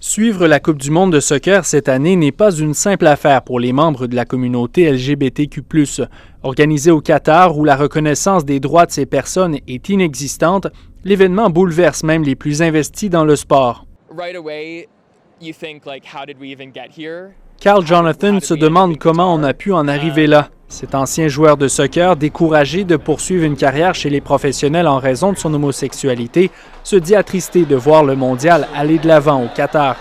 Suivre la Coupe du monde de soccer cette année n'est pas une simple affaire pour les membres de la communauté LGBTQ+. Organisée au Qatar, où la reconnaissance des droits de ces personnes est inexistante, l'événement bouleverse même les plus investis dans le sport. Carl Jonathan se demande comment on a pu en arriver là. Cet ancien joueur de soccer, découragé de poursuivre une carrière chez les professionnels en raison de son homosexualité, se dit attristé de voir le mondial aller de l'avant au Qatar.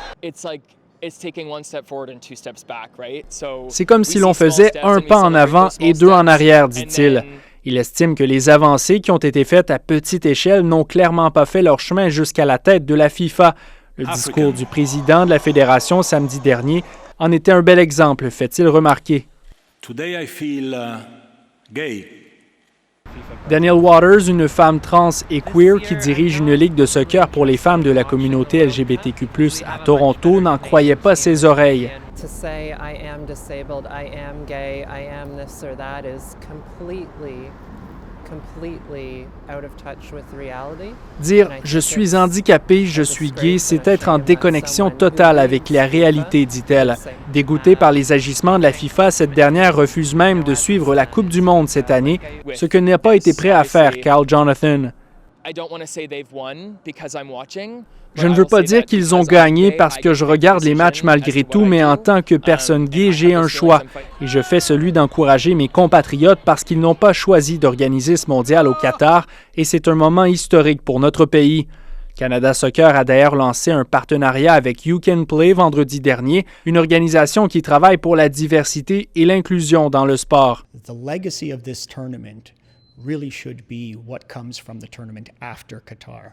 C'est comme si l'on faisait un pas en avant et deux en arrière, dit-il. Il estime que les avancées qui ont été faites à petite échelle n'ont clairement pas fait leur chemin jusqu'à la tête de la FIFA. Le discours du président de la fédération samedi dernier en était un bel exemple, fait-il remarquer. Today I feel gay. Danielle Waters, une femme trans et queer qui dirige une ligue de soccer pour les femmes de la communauté LGBTQ+, à Toronto, n'en croyait pas ses oreilles. Dire « je suis handicapée, je suis gay », c'est être en déconnexion totale avec la réalité, dit-elle. Dégoûtée par les agissements de la FIFA, cette dernière refuse même de suivre la Coupe du monde cette année, ce que n'a pas été prêt à faire Carl Jonathan. Je ne veux pas dire qu'ils ont gagné parce que je regarde les matchs malgré tout, mais en tant que personne gay, j'ai un choix. Et je fais celui d'encourager mes compatriotes parce qu'ils n'ont pas choisi d'organiser ce mondial au Qatar et c'est un moment historique pour notre pays. Canada Soccer a d'ailleurs lancé un partenariat avec You Can Play vendredi dernier, une organisation qui travaille pour la diversité et l'inclusion dans le sport. The legacy of this tournament really should be what comes from the tournament after Qatar.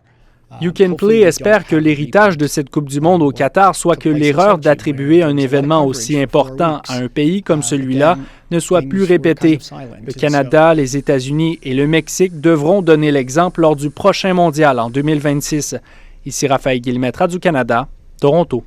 You Can Play espère que l'héritage de cette Coupe du monde au Qatar soit que l'erreur d'attribuer un événement aussi important à un pays comme celui-là ne soit plus répétée. Le Canada, les États-Unis et le Mexique devront donner l'exemple lors du prochain mondial en 2026. Ici Raphaël Guillemette, Radio-Canada, Toronto.